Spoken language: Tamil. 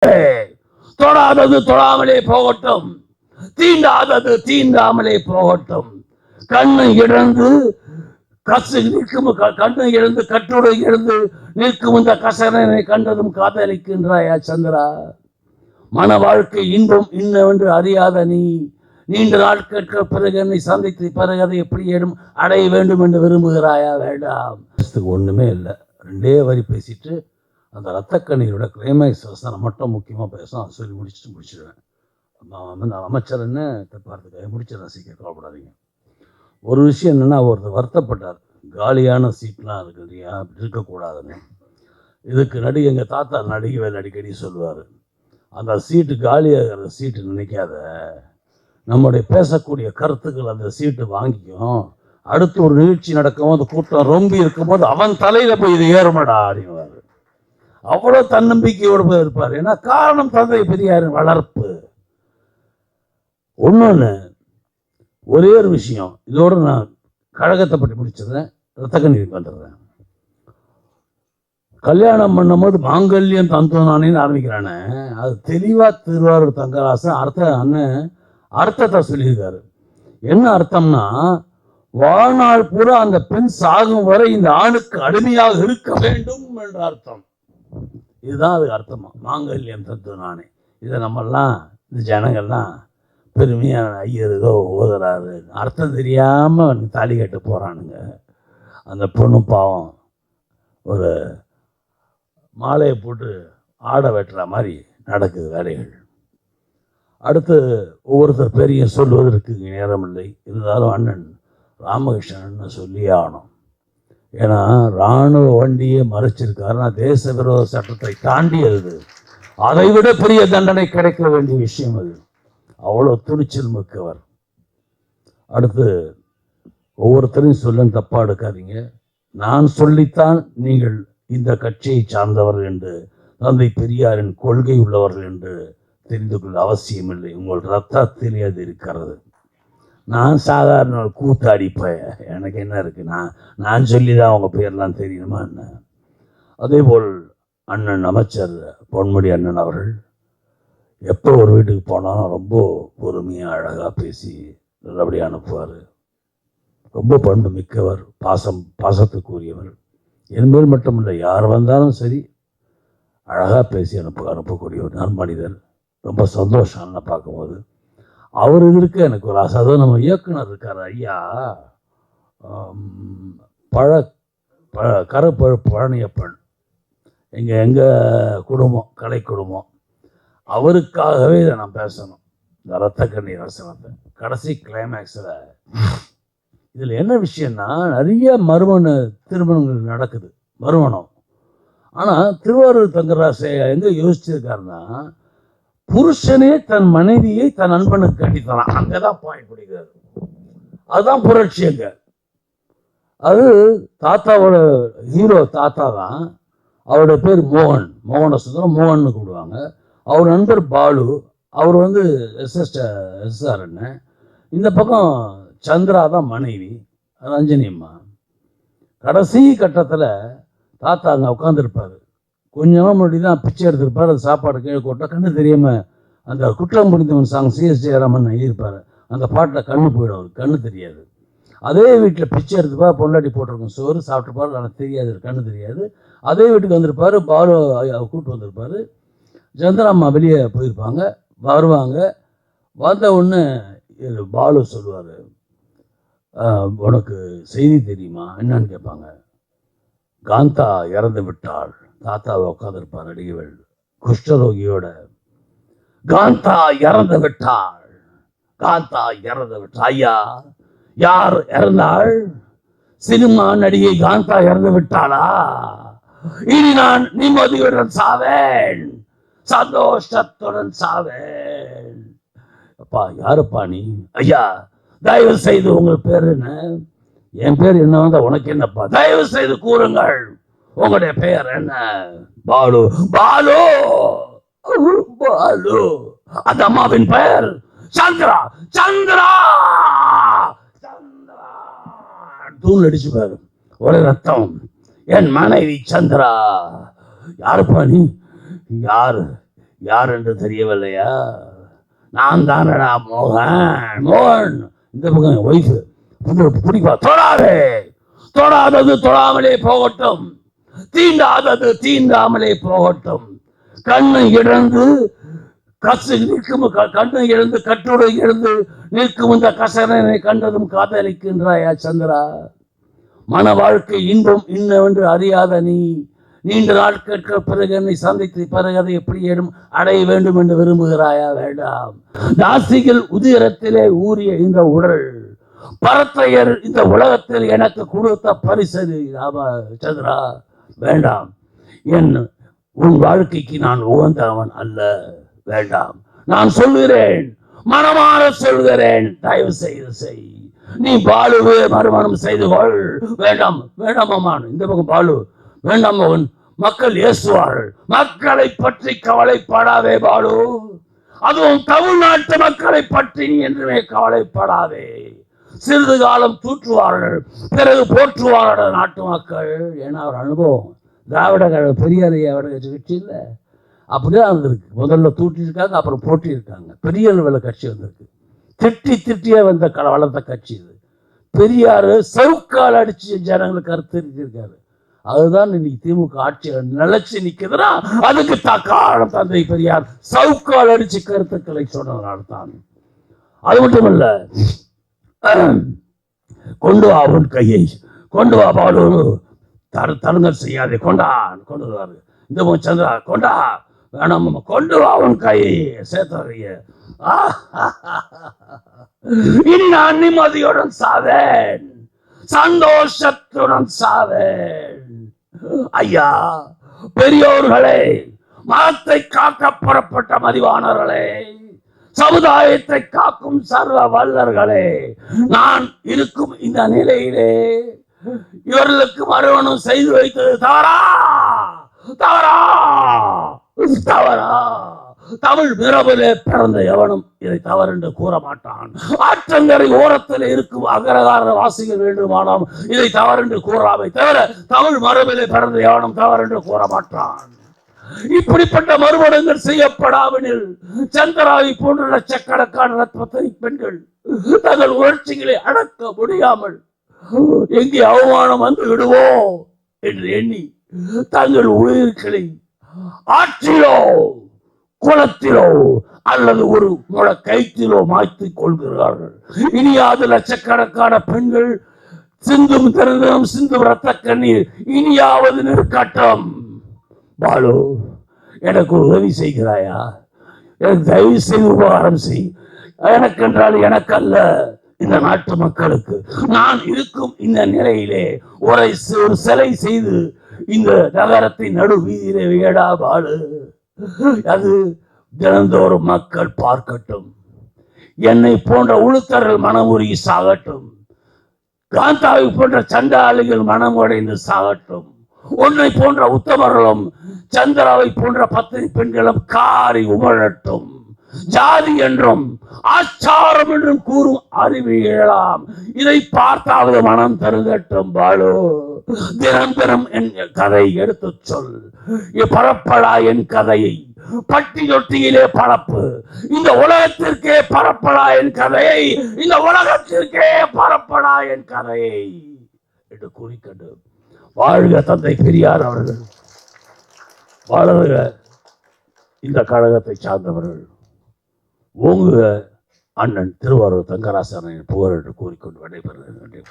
தொடாதது தொடாமலே போகட்டும், தீண்டாதது தீண்டாமலே போகட்டும். கண்ணை இழந்து கண்ணை இழந்து கட்டுரை இழந்து நிற்கும் இந்த கசரனை கண்டதும் காதலிக்கின்றாயா சந்திரா? மன வாழ்க்கை இன்பம் இன்னவென்று அறியாத நீ நீண்ட நாட்களுக்கு பிறகு என்னை சந்தித்து பிறகு அதை எப்படி அடைய வேண்டும் என்று விரும்புகிறாயா? வேண்டாம். ஒண்ணுமே இல்லை, 2 வரி பேசிட்டு அந்த ரத்தக்கண்ணீரோட கிளைமேக்ஸ் வசனம் மட்டும் முக்கியமாக பேசும், சொல்லி முடிச்சிடுவேன். அமைச்சர் என்ன தப்பாகிறதுக்காக முடிச்சிடறேன், சீக்கிரம் கவலைப்படாதீங்க. ஒரு விஷயம் என்னென்னா, ஒருத்தர் வருத்தப்பட்டார், காலியான சீட்லாம் இருக்கு இல்லையா, அப்படி இருக்கக்கூடாதுன்னு. இதுக்கு எங்கள் தாத்தா நடிகவேல் அடிக்கடி சொல்லுவார், அந்த சீட்டு காலியாகிற சீட்டு நினைக்காத, நம்முடைய பேசக்கூடிய கருத்துக்கள் அந்த சீட்டு வாங்கிக்கும். அடுத்து ஒரு நிகழ்ச்சி நடக்கும்போது கூட்டம் ரொம்ப இருக்கும்போது அவன் தலையில் போய் இது ஏறுமடா அப்படின்வார். அவ்வளோ தன்னம்பிக்கையோடு போய் இருப்பார். ஏன்னா காரணம் தந்தை பெரியாரின் வளர்ப்பு. ஒன்னொன்று, ஒரே ஒரு விஷயம், இதோடு நான் கழகத்தை பற்றி முடிச்சிடுறேன், ரத்தக்கண்ணீருக்கு வந்துடுறேன். கல்யாணம் பண்ணும்போது மாங்கல்யம் தந்தோனானேன்னு ஆரம்பிக்கிறானே, அது தெளிவாக திருவாரூர் தங்கராசன் அர்த்தத்தை சொல்லியிருக்காரு. என்ன அர்த்தம்னா, வாழ்நாள் பூரா அந்த பெண் சாகும் வரை இந்த ஆணுக்கு அடிமையாக இருக்க வேண்டும் என்ற அர்த்தம். இதுதான் அதுக்கு அர்த்தமா, மாங்கல்யம் தந்தோனானே. இதை நம்மெல்லாம் இந்த ஜனங்கள்லாம் பெருமையாக ஐயர் ஏதோ ஓதுறாரு, அர்த்தம் தெரியாமல் தாலி கட்ட போகிறானுங்க. அந்த பொண்ணு பாவம் ஒரு மாலையை போட்டு ஆடை வெட்டுற மாதிரி நடக்குது வேலைகள். அடுத்து ஒவ்வொருத்தர் பேரையும் சொல்வதற்கு நேரம் இல்லை. இருந்தாலும் அண்ணன் ராமகிருஷ்ணன் சொல்லியே ஆகணும். ஏன்னா இராணுவ வண்டியை மறைச்சிருக்காருன்னா தேச விரோத சட்டத்தை தாண்டியது, அதை விட பெரிய தண்டனை கிடைக்க வேண்டிய விஷயம் அது. அவ்வளோ துணிச்சல் மிக்கவர். அடுத்து ஒவ்வொருத்தரையும் சொல்ல தப்பாக எடுக்காதீங்க. நான் சொல்லித்தான் நீங்கள் இந்த கட்சியை சார்ந்தவர்கள் என்று, தந்தை பெரியாரின் கொள்கை உள்ளவர்கள் என்று தெரிந்து கொள்ள அவசியமில்லை. உங்கள் ரத்தத்திலே அது இருக்கிறது. நான் சாதாரண கூத்தாடிப்பேன், எனக்கு என்ன இருக்கு, நான் சொல்லி தான் அவங்க பேர்லாம் தெரியணுமா என்ன? அதே போல் அண்ணன் அமைச்சர் பொன்முடி அண்ணன் அவர்கள் எப்போ ஒரு வீட்டுக்கு போனாலும் ரொம்ப பொறுமையாக அழகாக பேசி நல்லபடியாக அனுப்புவார். ரொம்ப பண்பு மிக்கவர், பாசத்துக்குரியவர். என்பது மட்டுமில்லை, யார் வந்தாலும் சரி அழகாக பேசி அனுப்பக்கூடிய ஒரு நன்மனிதர். ரொம்ப சந்தோஷம் பார்க்கும்போது. அவர் இருக்க எனக்கு ஒரு ஆசை. அதுவும் நம்ம இயக்குனர் இருக்கார் ஐயா பழனியப்பன், எங்கள் குடும்பம், கலை குடும்பம், அவருக்காகவே இதை நான் பேசணும். இந்த ரத்தக்கண்ணீர் வசனத்தை கடைசி கிளைமேக்ஸில். இதில் என்ன விஷயம்னா, நிறைய திருமணங்கள் நடக்குது, மறுமணம். ஆனால் திருவாரூர் தங்கராசை எங்கே யோசிச்சிருக்காருன்னா, புருஷனே தன் மனைவியை தன் நண்பனுக்கு கட்டித்தரான். அங்கதான் பாயிண்ட் பிடிக்கிறாரு. அதுதான் புரட்சி. அங்க அது தாத்தாவோட ஹீரோ தாத்தா தான். அவரோட பேர் மோகன சுந்தரம், மோகன்னு கூப்பிடுவாங்க. அவர் நண்பர் பாலு, அவர் எஸ்ஆர் அண்ணன். இந்த பக்கம் சந்திரா தான் மனைவி, ரஞ்சனி அம்மா. கடைசி கட்டத்தில் தாத்தா அங்கே உட்காந்துருப்பார். கொஞ்சமாக முன்னாடி தான் பிச்சை எடுத்திருப்பார். அது சாப்பாடு கீழே போட்டால் கண்ணு தெரியாமல் அந்த குற்றம் புரிந்தவன் சாங் சிஎஸ் ஜெயராமன் எழுதியிருப்பார். அந்த பாட்டில் கண்ணு போயிடும், அவருக்கு கண்ணு தெரியாது. அதே வீட்டில் பிச்சை எடுத்துப்பார், பொண்டாட்டி போட்டிருக்கும் சோறு சாப்பிட்டுப்பார், ஆனால் தெரியாது, கண்ணு தெரியாது. அதே வீட்டுக்கு வந்திருப்பார், பாலு கூப்பிட்டு வந்திருப்பார். சந்திராம்மா வெளியே போயிருப்பாங்க, வருவாங்க. வந்த ஒன்று பாலு சொல்லுவார், உனக்கு செய்தி தெரியுமா என்னன்னு கேட்பாங்க. காந்தா இறந்து விட்டாள். தாத்தாவை உட்காந்துருப்பார் அடிகவேல் குஷ்டரோகியோட. காந்தா இறந்து விட்டாள், காந்தா இறந்து விட்டாள். ஐயா, யார் இறந்தாள்? சினிமா நடிகை காந்தா இறந்து விட்டாளா? இனி நான் நிம்மதியுடன் சாவேன், சந்தோஷத்துடன் சாவேன். அப்பா, யாருப்பா நீ? ஐயா, தயவு செய்து உங்கள் பேர் என்ன? என் பேர் என்ன வந்தா உனக்கு என்னப்பா? தயவு செய்து கூறுங்கள், உங்களுடைய பெயர் என்ன? பாலு. பாலு பாலு. அந்த அம்மாவின் பெயர் சந்திரா. சந்திரா சந்திரா. தூள் அடிச்சு பாரு, ஒரே ரத்தம். என் மனைவி சந்திரா. யாருப்பா நீ? யாரு? யார் என்று தெரியவில்லையா? நான் தானடா மோகன். மோகன் இந்த பக்கம் ஒய்ஃபு பிடிப்பா. தொடாதே, தொடாதது தொடாமலே போகட்டும், தீண்டாதது தீண்டாமலே போகட்டும். கண்ணை இழந்து கசு நிற்கும், கண்ணை இழந்து கட்டுரை இழந்து நிற்கும் இந்த கசரனை கண்டதும் காதலிக்கின்றாயா சந்திரா? மன வாழ்க்கை இன்பம் இன்னவென்று அறியாத நீ நீண்ட நாட்களுக்கு பிறகு என்னை சந்தித்து பிறகு அதை எப்படி அடைய வேண்டும் என்று விரும்புகிறாயா? வேண்டாம். நாசிகள் உதிரத்திலே ஊறிய இந்த உடல் பரத்தையர் இந்த உலகத்தில் எனக்கு கொடுத்த பரிசு சந்திரா. வேண்டாம். உன் வாழ்க்கைக்கு நான் உகந்தவன் அல்ல. வேண்டாம். நான் சொல்கிறேன், மனமாற சொல்கிறேன், தயவு செய்து செய். நீ பாலுவே மறுமணம் செய்து கொள். வேண்டாம், வேண்டாம் அம்மான். இந்த பக்கம் பாலு. வேண்டாம் மகன், மக்கள் ஏசுவார்கள். மக்களை பற்றி கவலைப்படாதே பாலு. அதுவும் தமிழ்நாட்டு மக்களை பற்றி நீ என்றுமே கவலைப்படாதே. சிறிது காலம் தூற்றுவார்கள், பிறகு போற்றுவார்கள் நாட்டு மக்கள். ஏன்னா ஒரு அனுபவம். திராவிட கழக பெரியார் கட்சி இல்லை, அப்படிதான் வந்திருக்கு. முதல்ல தூட்டிருக்காங்க, அப்புறம் போட்டியிருக்காங்க. பெரிய அளவில் கட்சி வந்திருக்கு. திட்டியே வந்த வளர்ந்த கட்சி இது. பெரியார் சவுக்கால் அடிச்சு ஜனங்களுக்கு கருத்து இருக்காரு. அதுதான் இன்னைக்கு திமுக ஆட்சியை நிலைச்சு நிற்குதுன்னா அதுக்கு காரணம் தந்தை பெரியார் சவுக்கால் அடிச்சு கருத்துக்களை சொன்னதுனால தான். அது மட்டும் இல்ல, கொண்டு வா உன் கையை, கொண்டு வா பாலு, தருங்கல் செய்யாதே, கொண்டு வருவாரு. இந்த சந்திரா கொண்டா, வேணாம் கொண்டு வா உன் கையை சேர்த்தறிய. இனி நான் நிம்மதியுடன் சாவேன், சந்தோஷத்துடன் சாவேன். ஐயா பெரியோர்களே, மதத்தை காக்க புறப்பட்ட மதிவானவர்களே, சமுதாயத்தை காக்கும் சர்வ வல்லர்களே, நான் இருக்கும் இந்த நிலையிலே இவர்களுக்கு மறுமணம் செய்து வைத்தது தவறா? தவறா? தவறா? தமிழ் மிரபிலே பிறந்த எவனும் இதை தவறு என்று கூற மாட்டான். ஆற்றங்கரை ஓரத்தில் இருக்கும் அகரகார வாசிகள் வேண்டுமானால் இதை தவறு என்று கூறாமை தவிர தமிழ் மரபிலே பிறந்த எவனும் தவறு என்று கூற மாட்டான். இப்படிப்பட்ட மறுமணங்கள் செய்யப்படாமல் சந்திராவை போன்ற லட்சக்கணக்கான ரத்னத்தனி பெண்கள் தங்கள் உணர்ச்சிகளை அடக்க முடியாமல் எங்கே அவமானம் வந்து விடுவோ என்று எண்ணி தங்கள் உயிர்களை ஆற்றிலோ குளத்திலோ அல்லது ஒரு முள கைத்திலோ மாய்த்துக் கொள்கிறார்கள். இனியாவது லட்சக்கணக்கான பெண்கள் சிந்தும் திறந்தும் சிந்தும் ரத்த கண்ணீர் இனியாவது நிற்கட்டும். பாலு, எனக்கு ஒரு உதவி செய்கிறாயா? எனக்கு தயவு செய்து உபகாரம் செய். எனக்கென்றால் எனக்கல்ல, இந்த நாட்டு மக்களுக்கு. நான் இருக்கும் இந்த நிலையிலே ஒரு சிலை செய்து இந்த நகரத்தை நடு வீதியிலே வியடா பாலு. அது தினந்தோறும் மக்கள் பார்க்கட்டும். என்னை போன்ற உளுத்தர்கள் மனம் உருகி சாகட்டும். காந்தாவை போன்ற சண்டாளிகள் மனம் உடைந்து சாகட்டும். உன்னை போன்ற உத்தமர்களும் சந்திராவை போன்ற 10 பெண்களும் காரி உமழட்டும். ஜாதி என்றும் ஆச்சாரம் என்றும் கூறும் அறிவு எழலாம். இதை பார்த்தாவது மனம் தருகட்டும். பாலு, தினம் தினம் என் கதை எடுத்து சொல். பரப்படா என் கதையை, பட்டி தொட்டியிலே பரப்பு. இந்த உலகத்திற்கே பரப்படா என் கதையை, இந்த உலகத்திற்கே பரப்படா என் கதையை என்று கூறிக்கொண்டு வாழ்க தந்தை பெரியார் அவர்கள், வாழ்க இந்த கழகத்தை சார்ந்தவர்கள், ஓங்குக அண்ணன் திருவாரூர் தங்கராசனின் புகழ் என்று கூறிக்கொண்டு விடைபெறுகிறேன்.